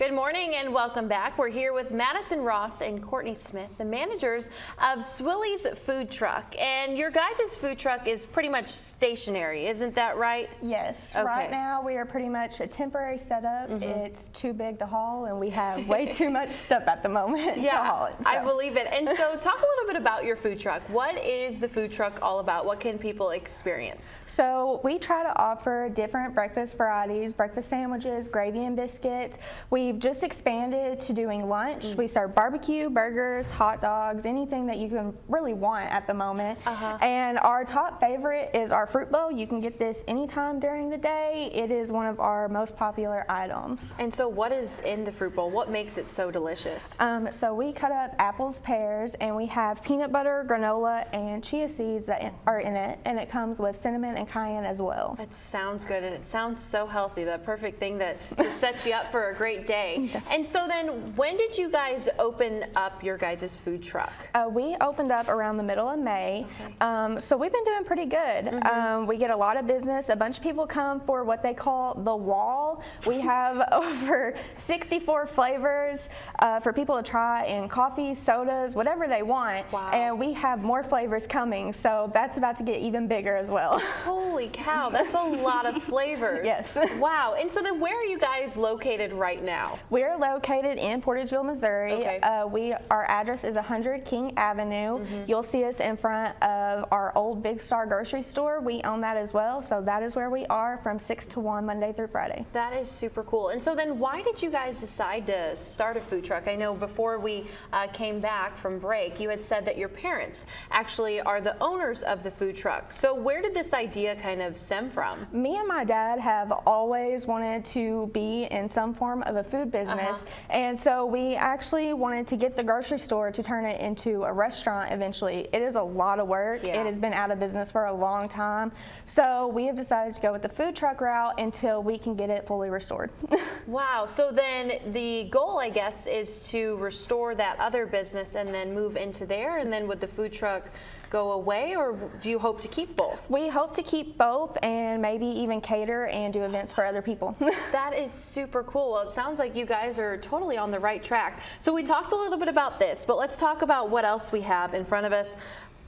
Good morning and welcome back. We're here with Madison Ross and Courtney Smith, the managers of Swilley's food truck. And your guys' food truck is pretty much stationary, isn't that right? Yes. Okay. Right now we are pretty much a temporary setup. It's too big to haul and we have way too much stuff at the moment to haul it. So. I believe it. And so talk a little bit about your food truck. What is the food truck all about? What can people experience? So we try to offer different breakfast varieties, breakfast sandwiches, gravy and biscuits. We've just expanded to doing lunch. We serve barbecue, burgers, hot dogs, anything that you can really want at the moment. And our top favorite is our fruit bowl. You can get this anytime during the day. It is one of our most popular items. And so what is in the fruit bowl? What makes it so delicious? So we cut up apples, pears, and we have peanut butter, granola, and chia seeds that are in it, and it comes with cinnamon and cayenne as well. That sounds good, and it sounds so healthy. The perfect thing that just sets you up for a great day. And so then, when did you guys open up your guys' food truck? We opened up around the middle of May, so we've been doing pretty good. We get a lot of business. A bunch of people come for what they call the wall. We have over 64 flavors for people to try in coffee, sodas, whatever they want. Wow. And we have more flavors coming, so that's about to get even bigger as well. Holy cow, that's a lot of flavors. Yes. Wow. And so then where are you guys located right now? We're located in Portageville, Missouri. Okay. Our address is 100 King Avenue. You'll see us in front of our old Big Star grocery store. We own that as well, so that is where we are from 6 to 1 Monday through Friday. That is super cool. And so then why did you guys decide to start a food truck? I know before we came back from break, you had said that your parents actually are the owners of the food truck. So where did this idea kind of stem from? Me and my dad have always wanted to be in some form of a food business, and so we actually wanted to get the grocery store to turn it into a restaurant eventually. It is a lot of work. It has been out of business for a long time, so we have decided to go with the food truck route until we can get it fully restored. Wow. So then the goal, I guess, is to restore that other business and then move into there, and then would the food truck go away, or do you hope to keep both? We hope to keep both and maybe even cater and do events for other people. That is super cool. Well, it sounds like you guys are totally on the right track. So we talked a little bit about this, but let's talk about what else we have in front of us.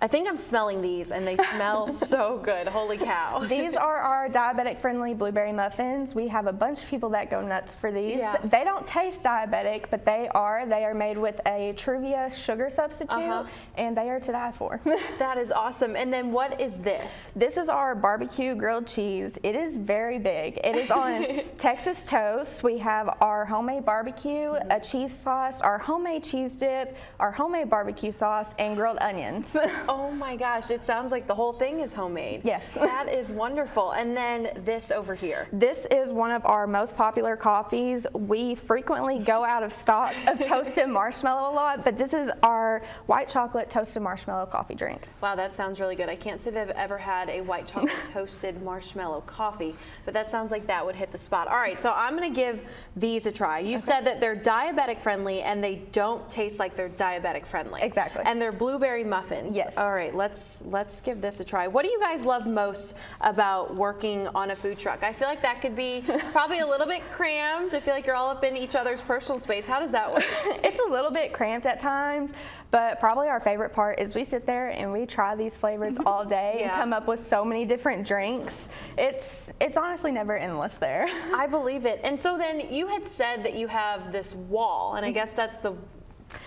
I think I'm smelling these and they smell so good. Holy cow. These are our diabetic friendly blueberry muffins. We have a bunch of people that go nuts for these. They don't taste diabetic, but they are. They are made with a Truvia sugar substitute and they are to die for. That is awesome. And then what is this? This is our barbecue grilled cheese. It is very big. It is on Texas toast. We have our homemade barbecue, a cheese sauce, our homemade cheese dip, our homemade barbecue sauce, and grilled onions. Oh my gosh, it sounds like the whole thing is homemade. Yes. That is wonderful. And then this over here. This is one of our most popular coffees. We frequently go out of stock of toasted marshmallow a lot, but this is our white chocolate toasted marshmallow coffee drink. Wow, that sounds really good. I can't say that I've ever had a white chocolate toasted marshmallow coffee, but that sounds like that would hit the spot. All right, so I'm going to give these a try. You said that they're diabetic friendly and they don't taste like they're diabetic friendly. Exactly. And they're blueberry muffins. Yes. All right, let's give this a try. What do you guys love most about working on a food truck? I feel like that could be probably a little bit cramped. I feel like you're all up in each other's personal space. How does that work? It's a little bit cramped at times, but probably our favorite part is we sit there and we try these flavors all day and come up with so many different drinks. It's honestly never endless there. I believe it. And so then you had said that you have this wall, and I guess that's the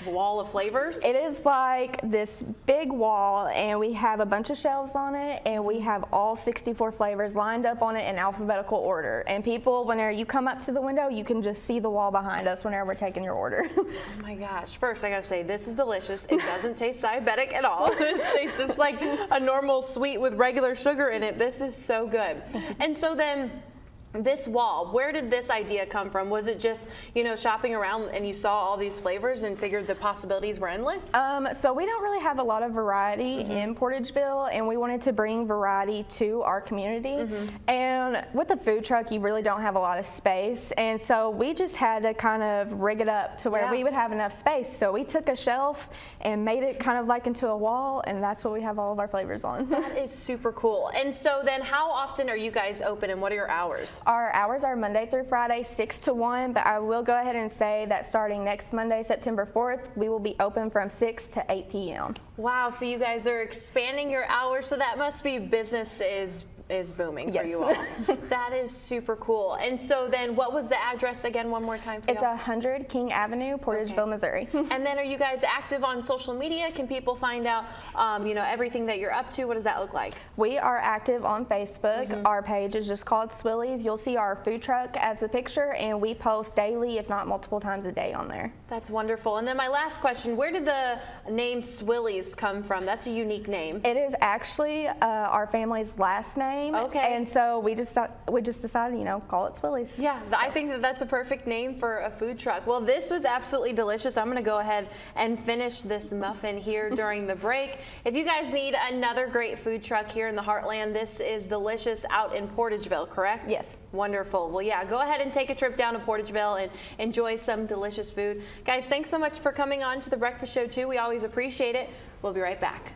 wall of flavors? It is like this big wall, and we have a bunch of shelves on it, and we have all 64 flavors lined up on it in alphabetical order. And people, whenever you come up to the window, you can just see the wall behind us whenever we're taking your order. Oh my gosh. First, I gotta say, this is delicious. It doesn't taste diabetic at all. It tastes just like a normal sweet with regular sugar in it. This is so good. And so then, this wall, where did this idea come from? Was it just, you know, shopping around and you saw all these flavors and figured the possibilities were endless? So we don't really have a lot of variety in Portageville, and we wanted to bring variety to our community. And with the food truck, you really don't have a lot of space, and so we just had to kind of rig it up to where we would have enough space. So we took a shelf and made it kind of like into a wall, and that's what we have all of our flavors on. That is super cool. And so then how often are you guys open and what are your hours? hours? Our hours are Monday through Friday, 6 to 1, but I will go ahead and say that starting next Monday, September 4th, we will be open from 6 to 8 p.m. Wow, so you guys are expanding your hours, so that must be business is booming for you all. That is super cool. And so then what was the address again one more time for It's y'all? 100 King Avenue, Portageville, Missouri. And then are you guys active on social media? Can people find out, everything that you're up to? What does that look like? We are active on Facebook. Our page is just called Swilley's. You'll see our food truck as the picture, and we post daily, if not multiple times a day on there. That's wonderful. And then my last question, where did the name Swilley's come from? That's a unique name. It is actually our family's last name. Okay. And so we just decided, call it Swilley's. Yeah, I think that that's a perfect name for a food truck. Well, this was absolutely delicious. I'm going to go ahead and finish this muffin here during the break. If you guys need another great food truck here in the Heartland, this is delicious out in Portageville, correct? Yes. Wonderful. Well, yeah, go ahead and take a trip down to Portageville and enjoy some delicious food. Guys, thanks so much for coming on to the breakfast show too. We always appreciate it. We'll be right back.